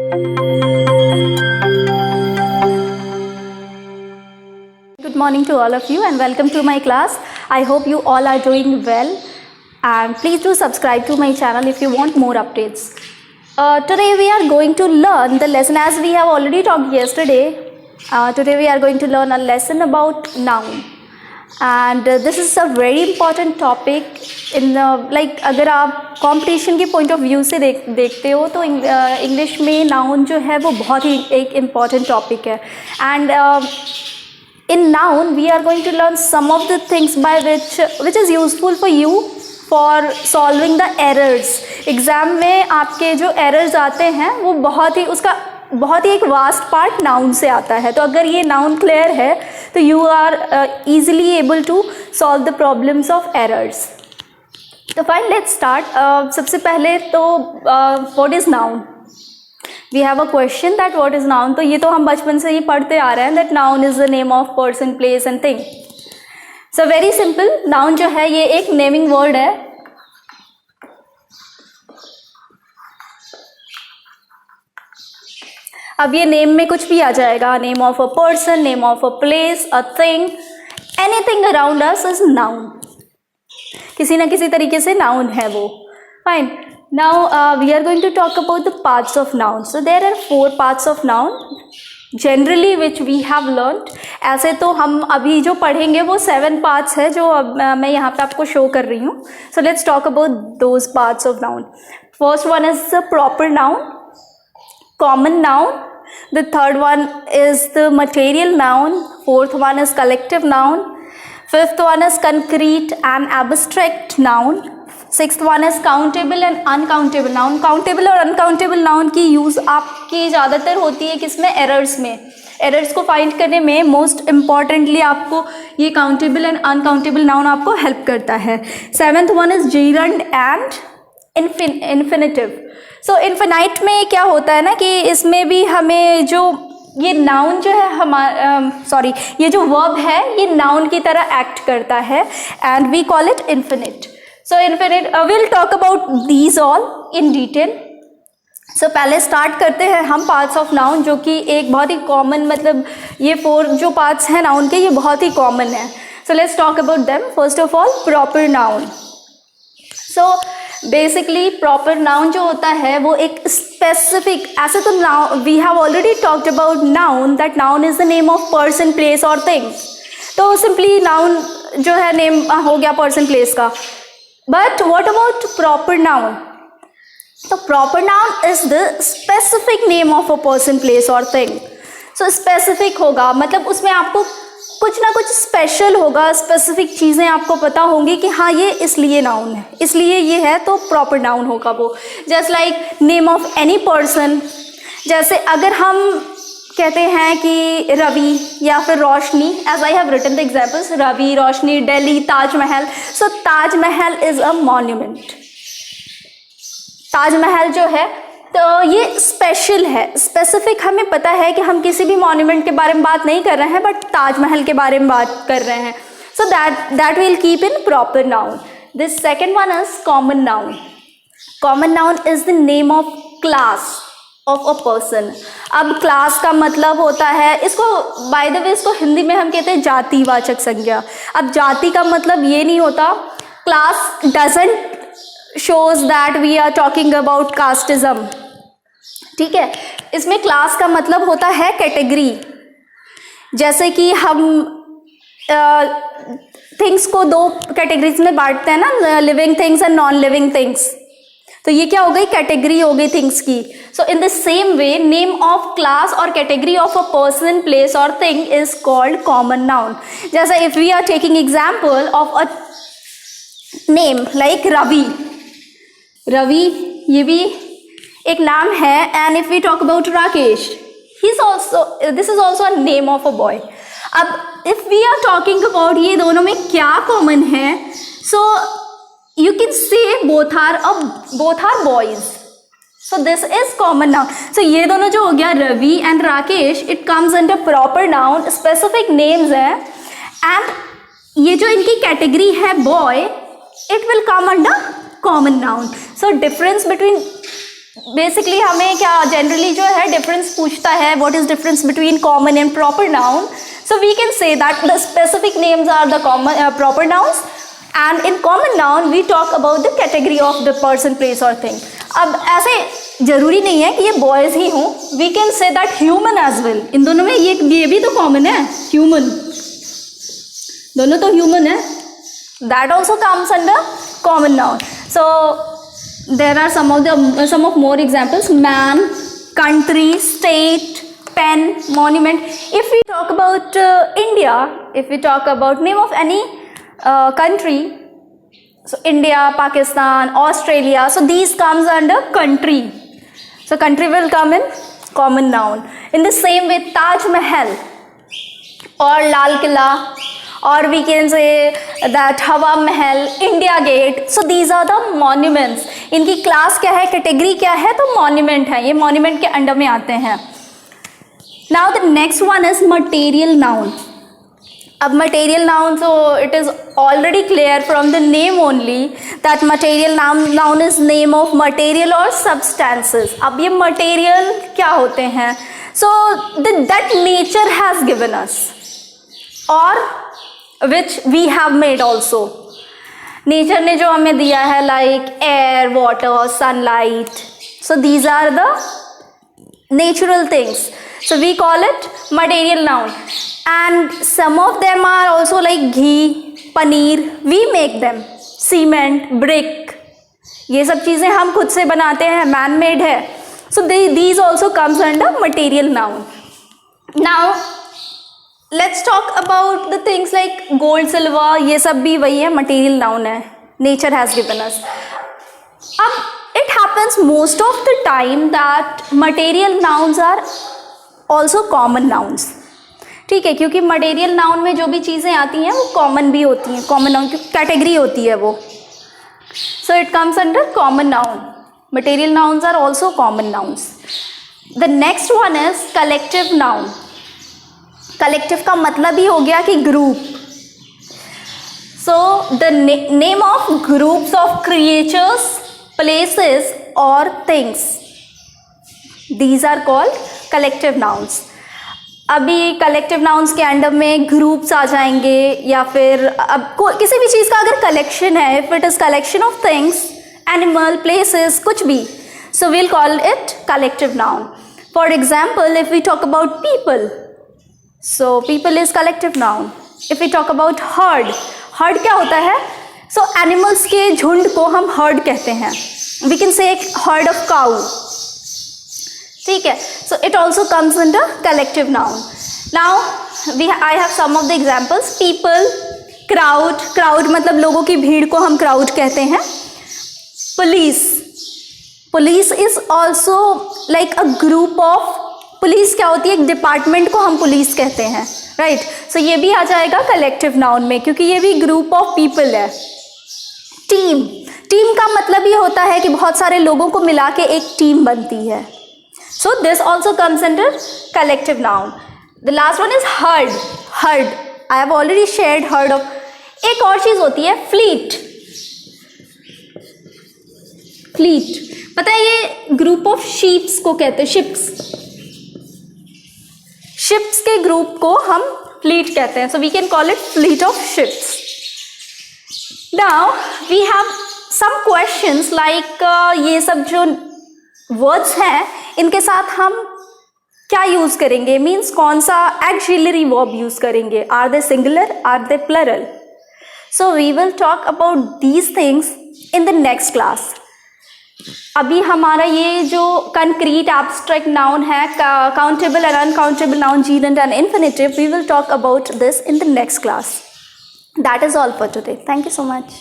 Good morning to all of you and welcome to my class. I hope you all are doing well and please do subscribe to my channel if you want more updates. Today we are going to learn the lesson as we have already talked yesterday. Today we are going to learn a lesson about noun and this is a very important topic in like अगर आप competition के point of view से देखते हो तो English में noun जो है वो बहुत ही एक इम्पॉर्टेंट टॉपिक है and in noun we are going to learn some of the things by which is useful for you for solving the errors. Exam में आपके जो errors आते हैं वो बहुत ही एक वास्ट पार्ट नाउन से आता है. तो अगर ये नाउन क्लियर है तो you are easily able to solve the problems of errors. तो फाइन लेट्स स्टार्ट. सबसे पहले तो what is noun. We have a question that what is noun. तो ये तो हम बचपन से ही पढ़ते आ रहे हैं that noun is the name of person place and thing. So very simple. Noun जो है ये एक नेमिंग वर्ड है. अब ये नेम में कुछ भी आ जाएगा. Name of a person, name of a place, a thing, anything around us is noun. किसी ना किसी तरीके से नाउन है वो. Fine. Now we are going to talk about the parts of noun. So there are 4 parts of noun generally which we have learned. ऐसे तो हम अभी जो पढ़ेंगे वो 7 parts है जो मैं यहाँ पे आपको शो कर रही हूँ. So let's talk about those parts of noun. First one is the proper noun, common noun. The third one is the material noun. Fourth one is collective noun. Fifth one is concrete and abstract noun. Sixth one is countable and uncountable noun. Countable और uncountable noun की use आपकी ज़्यादातर होती है किसमें. Errors में. Errors को find करने में मोस्ट इम्पॉर्टेंटली आपको ये काउंटेबल एंड अनकाउंटेबल नाउन आपको हेल्प करता है. Seventh one is gerund and infinitive. So infinite में क्या होता है ना कि इसमें भी हमें जो ये नाउन जो है ये जो वर्ब है ये नाउन की तरह एक्ट करता है and we call it infinite. So infinite, we'll talk about these all in detail. So पहले स्टार्ट करते हैं हम पार्ट्स ऑफ नाउन जो कि एक बहुत ही कॉमन मतलब ये 4 जो पार्ट्स हैं नाउन के ये बहुत ही कॉमन है. So let's talk about them. First of all proper noun. So basically proper noun जो होता है वो एक specific ऐसे तो noun we have already talked about noun that noun is the name of person place or thing. तो simply noun जो है नेम हो गया person place का. But what about proper noun? So proper noun is the specific name of a person, place or thing. So specific होगा मतलब उसमें आपको कुछ ना कुछ स्पेशल होगा. स्पेसिफिक चीज़ें आपको पता होंगी कि हाँ ये इसलिए नाउन है, इसलिए ये है, तो प्रॉपर नाउन होगा वो. Just like name of any person. जैसे अगर हम कहते हैं कि रवि या फिर Roshni, as I have written the examples, Ravi, Roshni, Delhi, Taj Mahal. So Taj Mahal is a monument. Taj Mahal जो है तो ये स्पेशल है, स्पेसिफिक. हमें पता है कि हम किसी भी मॉन्यूमेंट के बारे में बात नहीं कर रहे हैं बट ताजमहल के बारे में बात कर रहे हैं. So that will keep in proper noun. This second one is common noun. Common noun is the name of class of a person. अब क्लास का मतलब होता है, इसको बाय द वे इसको हिंदी में हम कहते हैं जातिवाचक संज्ञा. अब जाति का मतलब ये नहीं होता. Class doesn't shows that we are talking about casteism. ठीक है. इसमें क्लास का मतलब होता है कैटेगरी. जैसे कि हम थिंग्स को 2 कैटेगरीज में बांटते हैं ना, living things and non living things. तो ये क्या हो गई, कैटेगरी हो गई थिंग्स की. So in the same way name of class और category of a person, place और thing is called common noun. जैसे if we are taking example of a name like Ravi. Ravi ये भी एक नाम है. And if we talk about Rakesh, this is also a name of a boy. अब if we are talking about ये दोनों में क्या कॉमन है, सो you can say both are boys. So this is common noun. So ये दोनों जो हो गया Ravi and Rakesh, it comes under proper noun. Specific names है and ये जो इनकी कैटेगरी है boy, it will come under common noun. So difference between basically हमें क्या जनरली जो है डिफरेंस पूछता है, what is difference between common and proper noun, so we can say that the specific names are the common proper nouns, and in common noun we talk about the category of the person, place और thing. अब ऐसे जरूरी नहीं है कि ये boys ही हों, we can say that human as well. इन दोनों में ये भी तो कॉमन है, ह्यूमन, दोनों तो ह्यूमन है, that also comes under common noun. So there are some of more examples: man, country, state, pen, monument. If we talk about India, if we talk about name of any country, so India, Pakistan, Australia, so these comes under country. So country will come in common noun. In the same way, Taj Mahal or Lal Killa, or we can say that Hawa Mahal, India Gate. So these are the monuments. इनकी class क्या है, category क्या है, तो monument है, ये monument के under में आते हैं. Now the next one is material noun. अब material noun, so it is already clear from the name only that material noun is name of material or substances. अब ये material क्या होते हैं? So that nature has given us or which we have made also. Nature ने जो हमें दिया है, like air, water, sunlight. So these are the natural things. So we call it material noun. And some of them are also like ghee, paneer. We make them. Cement, brick. ये सब चीज़ें हम खुद से बनाते हैं, man made है. So these also comes under material noun. Now let's talk about the things like gold, silver. ये सब भी वही है, material noun है. Nature has given us. अब it happens most of the time that material nouns are also common nouns. ठीक है, क्योंकि मटेरियल नाउन में जो भी चीज़ें आती हैं वो कॉमन भी होती हैं, कॉमन नाउन की कैटेगरी होती है वो. So it comes under common noun. Material nouns are also common nouns. The next one is collective noun. Collective का मतलब ही हो गया कि ग्रुप. So the name of groups of creatures, places और things, these are called collective nouns. अभी collective nouns के अंडर में ग्रुप्स आ जाएंगे, या फिर अब किसी भी चीज़ का अगर कलेक्शन है, if it is collection of things, animal, places, कुछ भी, so we'll call it collective noun. For example, if we talk about people, so people is collective noun. If we talk about herd, herd क्या होता है? सो animals के झुंड को हम herd कहते हैं. We can say herd of cow. ठीक है, so it also comes under collective noun. Now I have some of the examples. People, crowd, crowd मतलब लोगों की भीड़ को हम क्राउड कहते हैं. Police, police is also like a group of, police क्या होती है? एक डिपार्टमेंट को हम पुलिस कहते हैं, राइट. सो ये भी आ जाएगा कलेक्टिव नाउन में, क्योंकि ये भी ग्रुप ऑफ पीपल है. टीम, टीम का मतलब ये होता है कि बहुत सारे लोगों को मिला के एक टीम बनती है. So this also comes under collective noun. The last one is herd. Herd. I have already shared herd of. एक और चीज होती है fleet. Fleet. पता है ये ग्रुप ऑफ शीप्स को कहते हैं, शिप्स. शिप्स के ग्रुप को हम fleet कहते हैं. So we can call it fleet of ships. Now we have some questions like ये सब जो वर्ड्स हैं इनके साथ हम क्या यूज करेंगे, मीन्स कौन सा एक्सिलरी वर्ब यूज करेंगे, are they singular, are they plural. So we will talk about these things in the next class. अभी हमारा ये जो कंक्रीट एब्स्ट्रैक्ट नाउन है, countable and uncountable noun, gerund and infinitive, we will talk about this in the next class. That is all for today. Thank you so much.